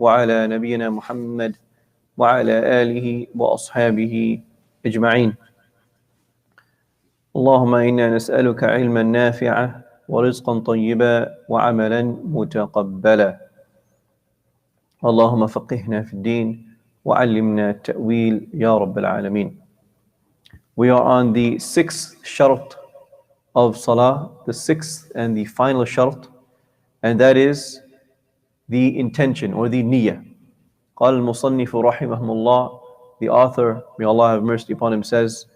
وعلى نبينا محمد وعلى آله وأصحابه أجمعين. اللهم إنا نسألك علما نافعا ورزقا طيبا وعملا متقبلا. اللهم فقهنا في الدين وعلمنا التأويل يا رب العالمين. We are on the sixth shart of Salah, the sixth and the final shart, and that is the intention or the Niyah. قال المصنف رحمه الله, the author, may Allah have mercy upon him, says,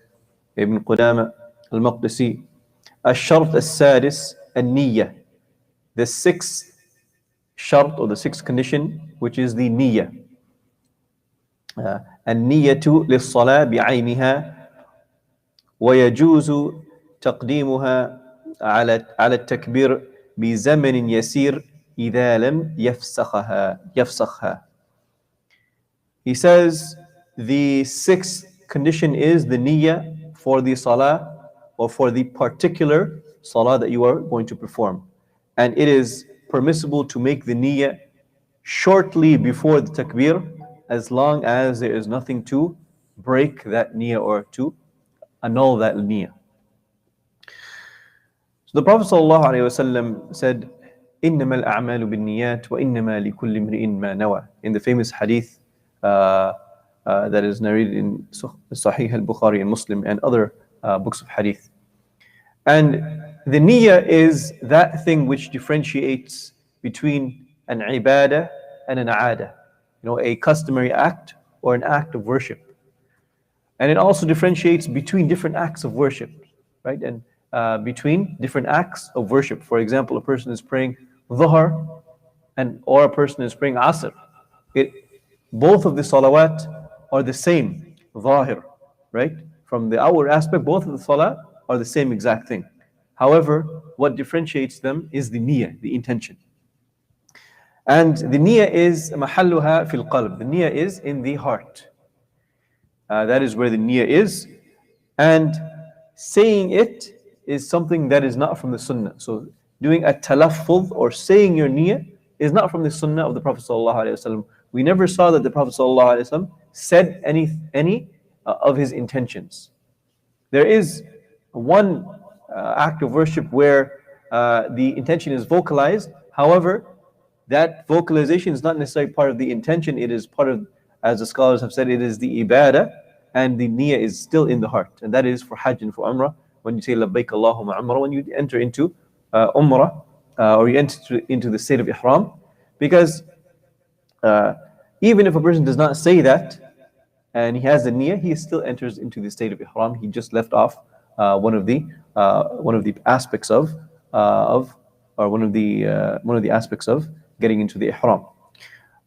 Ibn Qudama al-Maqdisi, الشرط السادس النية, the sixth shart or the sixth condition, which is the Niyah. النية للصلاة بعينها ويجوز تقديمها على التكبير بزمن يسير إذا لم يفسخها. He says the sixth condition is the niyyah for the salah or for the particular salah that you are going to perform. And it is permissible to make the niyyah shortly before the takbir as long as there is nothing to break that niyyah or to annul that niyyah. So the Prophet ﷺ said, إِنَّمَا الْأَعْمَالُ بِالنِّيَّاتِ وَإِنَّمَا لِكُلِّ امْرِئٍ مَا نَوَى, in the famous hadith that is narrated in Sahih al-Bukhari and Muslim and other books of hadith. And the niyyah is that thing which differentiates between an ibadah and an aada, a customary act or an act of worship. And it also differentiates between different acts of worship, right? And between different acts of worship. For example, a person is praying dhuhr or a person is praying asr. Both of the salawat are the same, zahir, right? From the outward aspect, both of the salah are the same exact thing. However, what differentiates them is the niyyah, the intention. And the niyyah is mahalluha fil qalb. The niyyah is in the heart. That is where the niyyah is. And saying it is something that is not from the sunnah. So doing a talaffuz or saying your niyyah is not from the sunnah of the Prophet ﷺ. We never saw that the Prophet ﷺ said any of his intentions. There is one act of worship where the intention is vocalized. However, that vocalization is not necessarily part of the intention. It is part of, as the scholars have said, it is the ibadah, and the niyyah is still in the heart. And that is for hajj and for umrah. When you say labbaik Allahumma umrah, when you enter into umrah, or you enter into the state of ihram, because even if a person does not say that and he has the niyyah, he still enters into the state of ihram. He just left off one of the aspects of getting into the ihram.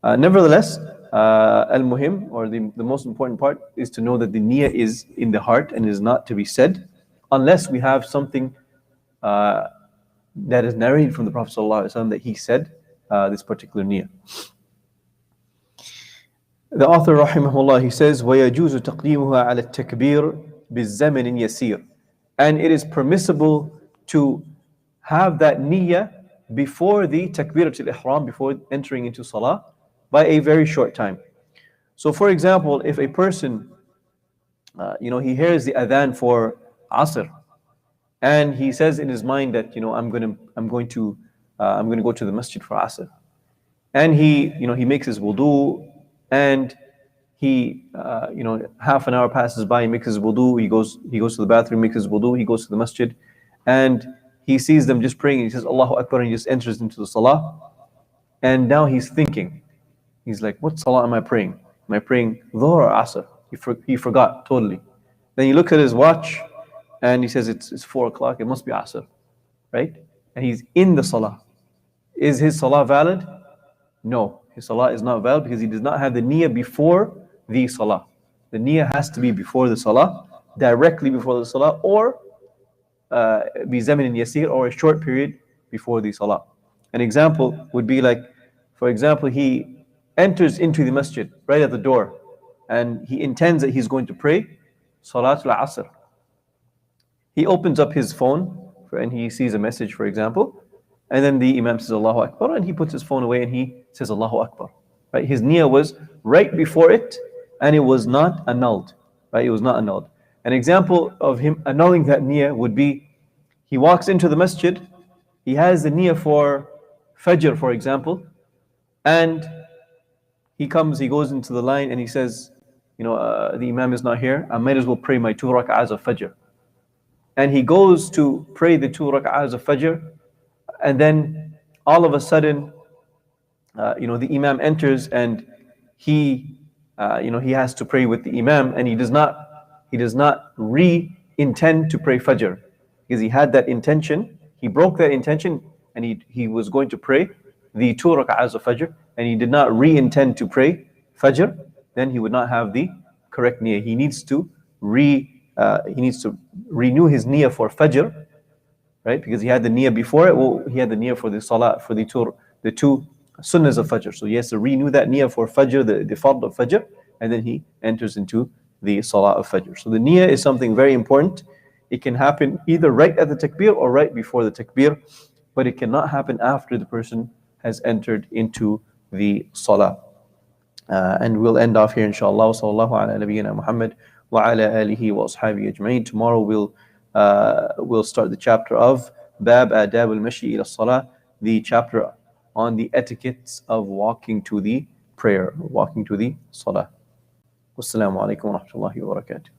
Nevertheless, al-muhim, or the most important part, is to know that the niyyah is in the heart and is not to be said unless we have something that is narrated from the Prophet ﷺ that he said this particular niyyah. The author, rahimahullah, he says, وَيَجُوزُ تَقْدِيمُهَا عَلَى التَّكْبِيرِ بِالزَّمَنٍ يَسِيرٍ. And it is permissible to have that niyyah before the takbiratul ihram, before entering into salah, by a very short time. So for example, if a person, he hears the adhan for asr, and he says in his mind that, I'm going to go to the masjid for asr, and he makes his wudu, and he half an hour passes by, he makes his wudu, he goes to the bathroom, makes his wudu, he goes to the masjid, and he sees them just praying, and he says Allahu Akbar, and he just enters into the salah. And now he's thinking, he's like, what salah am I praying? Am I praying dhuhr or asr? He forgot totally. Then he looks at his watch and he says it's 4 o'clock, it must be asr, right? And he's in the salah. Is his salah valid? No, his salah is not valid because he does not have the niyyah before the salah. The niyyah has to be before the salah, directly before the salah, or بِزَمِنٍ يَسِيرٍ, or a short period before the salah. An example would be like, for example, he enters into the masjid right at the door and he intends that he's going to pray Salatul Asr. He opens up his phone and he sees a message, for example, and then the Imam says Allahu Akbar, and he puts his phone away and he says Allahu Akbar. right? His niyyah was right before it, and it was not annulled, right? It was not annulled. An example of him annulling that niyyah would be, he walks into the masjid, he has the niyyah for Fajr, for example, and he goes into the line and he says, the Imam is not here, I might as well pray my 2 rak'ahs of Fajr. And he goes to pray the 2 rak'ahs of Fajr, and then all of a sudden, the Imam enters, and he has to pray with the Imam, and he does not re-intend to pray Fajr, because he had that intention, he broke that intention, and he was going to pray the 2 rak'ahs of Fajr, and he did not re-intend to pray Fajr. Then he would not have the correct niyyah. He needs to renew his niyyah for Fajr, right? Because he had the niyyah before it. Well, he had the niyyah for the Salah, for the two Sunnahs of Fajr. So he has to renew that niyyah for Fajr, the Fard of Fajr, and then he enters into the Salah of Fajr. So the niyyah is something very important. It can happen either right at the takbir or right before the takbir, but it cannot happen after the person has entered into the Salah. And we'll end off here, inshallah. Sallallahu ala nabiyyina Muhammad wa ala alihi wa ashabihi ajma'in. Tomorrow we'll start the chapter of Bab Adab al-Mashi ila Salah, the chapter on the etiquettes of walking to the prayer, walking to the Salah. Wassalamu alaikum wa rahmatullahi wa barakatuh.